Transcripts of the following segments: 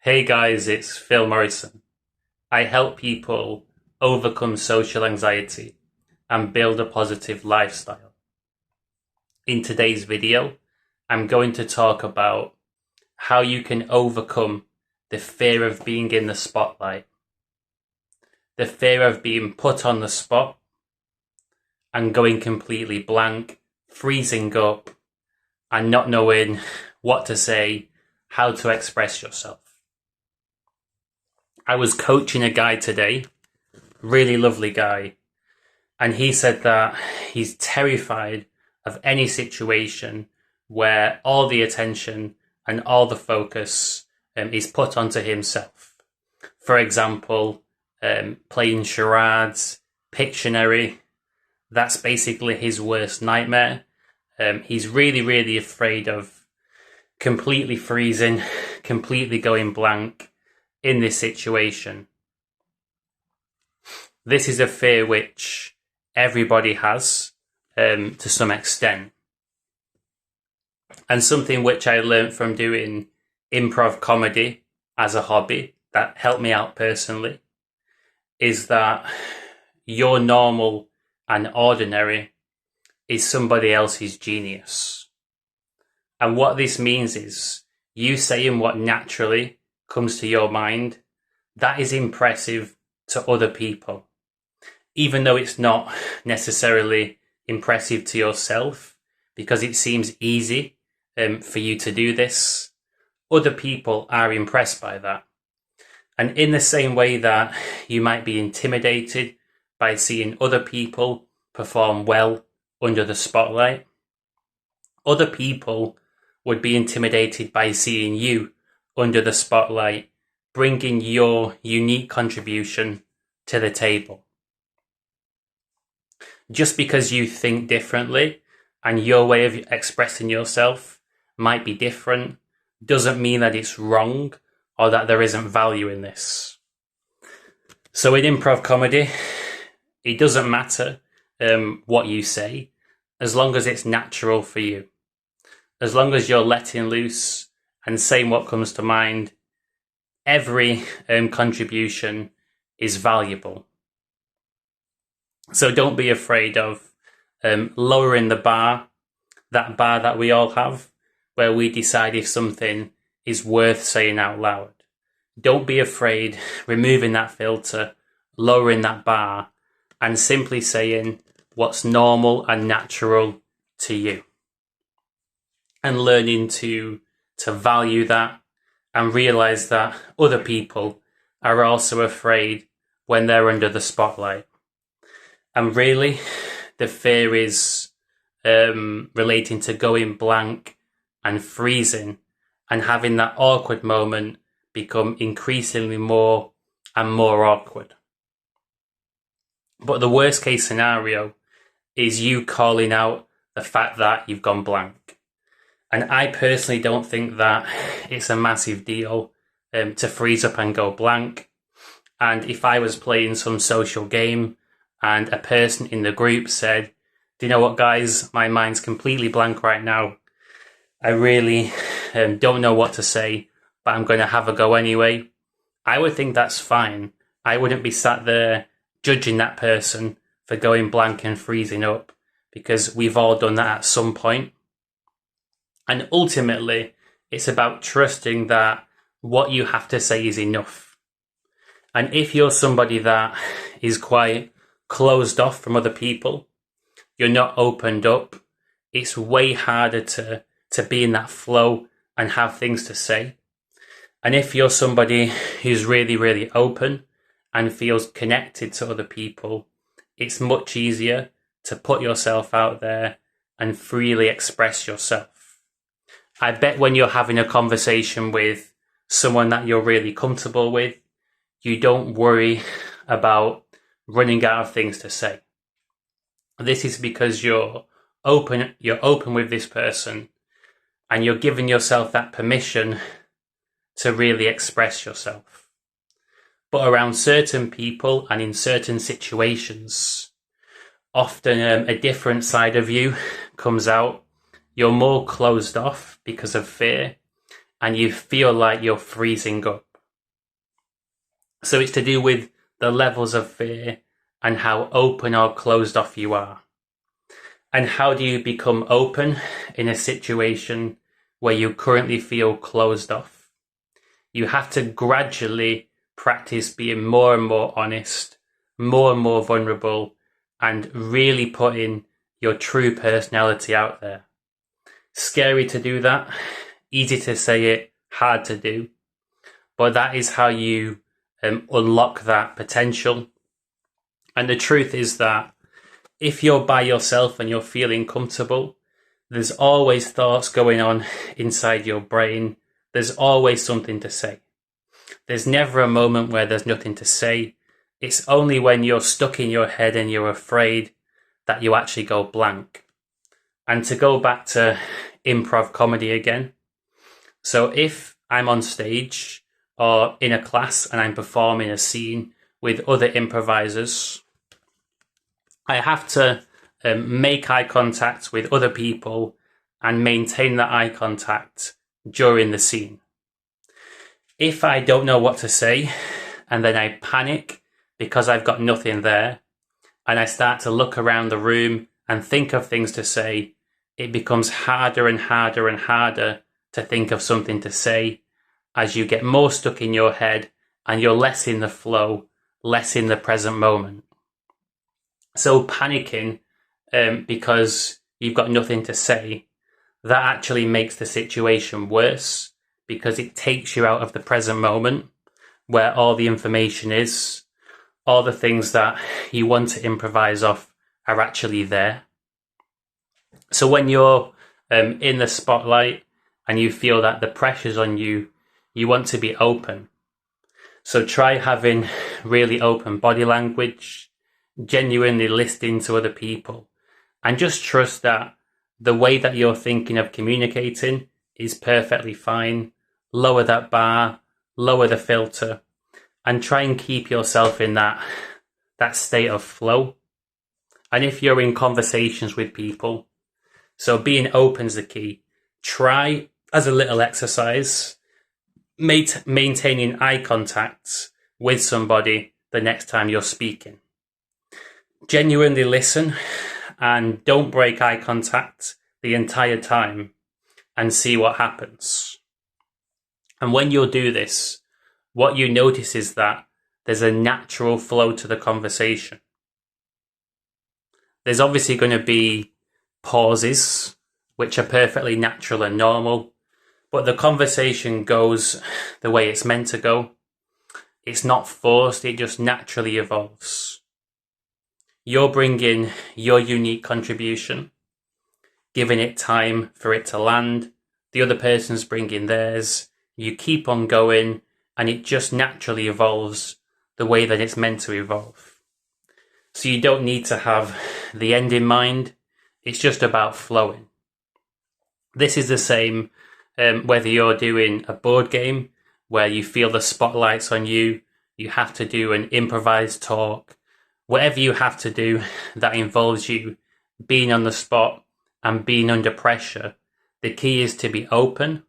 Hey guys, it's Phil Morrison. I help people overcome social anxiety and build a positive lifestyle. In today's video, I'm going to talk about how you can overcome the fear of being in the spotlight, the fear of being put on the spot and going completely blank, freezing up, and not knowing what to say, how to express yourself. I was coaching a guy today, really lovely guy, and he said that he's terrified of any situation where all the attention and all the focus is put onto himself. For example, playing charades, Pictionary, that's basically his worst nightmare. He's really, really afraid of completely freezing, completely going blank in this situation. This is a fear which everybody has to some extent. And something which I learned from doing improv comedy as a hobby that helped me out personally is that your normal and ordinary is somebody else's genius. And what this means is you saying what naturally comes to your mind, that is impressive to other people. Even though it's not necessarily impressive to yourself, because it seems easy for you to do this, other people are impressed by that. And in the same way that you might be intimidated by seeing other people perform well under the spotlight, other people would be intimidated by seeing you under the spotlight, bringing your unique contribution to the table. Just because you think differently and your way of expressing yourself might be different doesn't mean that it's wrong or that there isn't value in this. So in improv comedy, it doesn't matter what you say, as long as it's natural for you. As long as you're letting loose and saying what comes to mind, every contribution is valuable. So don't be afraid of lowering the bar, that bar that we all have, where we decide if something is worth saying out loud. Don't be afraid removing that filter, lowering that bar, and simply saying what's normal and natural to you. And learning to value that and realize that other people are also afraid when they're under the spotlight. And really, the fear is relating to going blank and freezing and having that awkward moment become increasingly more and more awkward. But the worst case scenario is you calling out the fact that you've gone blank. And I personally don't think that it's a massive deal to freeze up and go blank. And if I was playing some social game and a person in the group said, do you know what, guys, my mind's completely blank right now. I really don't know what to say, but I'm going to have a go anyway. I would think that's fine. I wouldn't be sat there judging that person for going blank and freezing up, because we've all done that at some point. And ultimately, it's about trusting that what you have to say is enough. And if you're somebody that is quite closed off from other people, you're not opened up, it's way harder to be in that flow and have things to say. And if you're somebody who's really, really open and feels connected to other people, it's much easier to put yourself out there and freely express yourself. I bet when you're having a conversation with someone that you're really comfortable with, you don't worry about running out of things to say. This is because you're open with this person and you're giving yourself that permission to really express yourself. But around certain people and in certain situations, often a different side of you comes out. You're more closed off because of fear and you feel like you're freezing up. So it's to do with the levels of fear and how open or closed off you are. And how do you become open in a situation where you currently feel closed off? You have to gradually practice being more and more honest, more and more vulnerable, and really putting your true personality out there. Scary to do that, easy to say it, hard to do. But that is how you unlock that potential. And the truth is that if you're by yourself and you're feeling comfortable, there's always thoughts going on inside your brain. There's always something to say. There's never a moment where there's nothing to say. It's only when you're stuck in your head and you're afraid that you actually go blank. And to go back to improv comedy again. So if I'm on stage or in a class and I'm performing a scene with other improvisers, I have to make eye contact with other people and maintain that eye contact during the scene. If I don't know what to say and then I panic because I've got nothing there and I start to look around the room and think of things to say, it becomes harder and harder and harder to think of something to say as you get more stuck in your head and you're less in the flow, less in the present moment. So panicking because you've got nothing to say, that actually makes the situation worse because it takes you out of the present moment where all the information is, all the things that you want to improvise off are actually there. So when you're in the spotlight and you feel that the pressure's on you, you want to be open. So try having really open body language, genuinely listening to other people, and just trust that the way that you're thinking of communicating is perfectly fine. Lower that bar, lower the filter, and try and keep yourself in that state of flow. And if you're in conversations with people, so being open's the key. Try, as a little exercise, maintaining eye contact with somebody the next time you're speaking. Genuinely listen and don't break eye contact the entire time and see what happens. And when you do this, what you notice is that there's a natural flow to the conversation. There's obviously going to be pauses, which are perfectly natural and normal, but the conversation goes the way it's meant to go. It's not forced, it just naturally evolves. You're bringing your unique contribution, giving it time for it to land. The other person's bringing theirs. You keep on going, and it just naturally evolves the way that it's meant to evolve. So you don't need to have the end in mind. It's just about flowing. This is the same whether you're doing a board game where you feel the spotlight's on you, you have to do an improvised talk, whatever you have to do that involves you being on the spot and being under pressure. The key is to be open.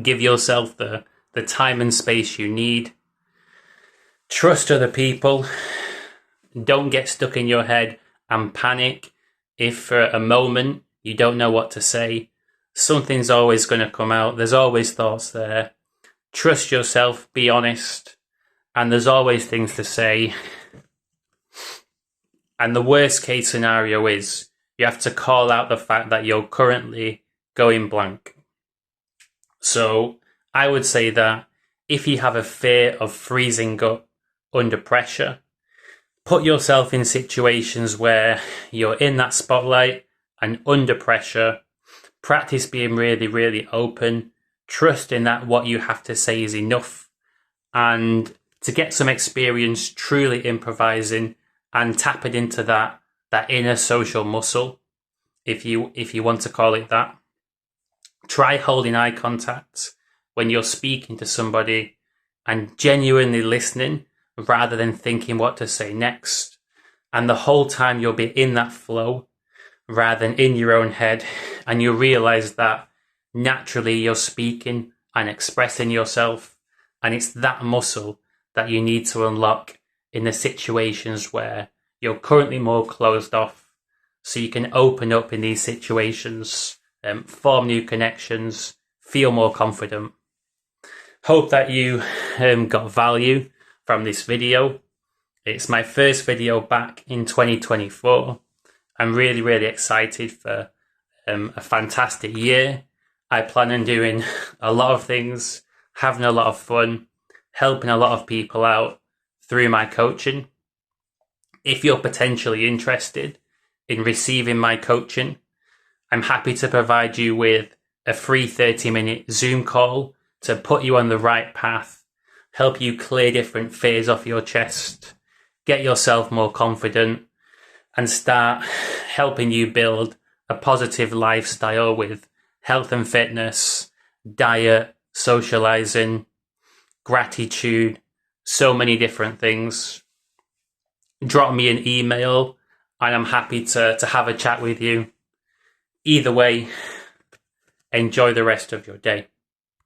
Give yourself the time and space you need. Trust other people. Don't get stuck in your head and panic if for a moment you don't know what to say. Something's always going to come out. There's always thoughts there. Trust yourself, be honest, and there's always things to say. And the worst case scenario is you have to call out the fact that you're currently going blank. So I would say that if you have a fear of freezing up under pressure, put yourself in situations where you're in that spotlight and under pressure. Practice being really, really open. Trust in that what you have to say is enough. And to get some experience truly improvising and tapping into that inner social muscle, if you want to call it that, try holding eye contact when you're speaking to somebody and genuinely listening rather than thinking what to say next. And the whole time you'll be in that flow rather than in your own head, and you realize that naturally you're speaking and expressing yourself And it's that muscle that you need to unlock in the situations where you're currently more closed off, so you can open up in these situations, form new connections, feel more confident. Hope that you got value from this video. It's my first video back in 2024. I'm really, really excited for a fantastic year. I plan on doing a lot of things, having a lot of fun, helping a lot of people out through my coaching. If you're potentially interested in receiving my coaching, I'm happy to provide you with a free 30-minute Zoom call to put you on the right path, help you clear different fears off your chest, get yourself more confident, and start helping you build a positive lifestyle with health and fitness, diet, socializing, gratitude, so many different things. Drop me an email and I'm happy to have a chat with you. Either way, enjoy the rest of your day.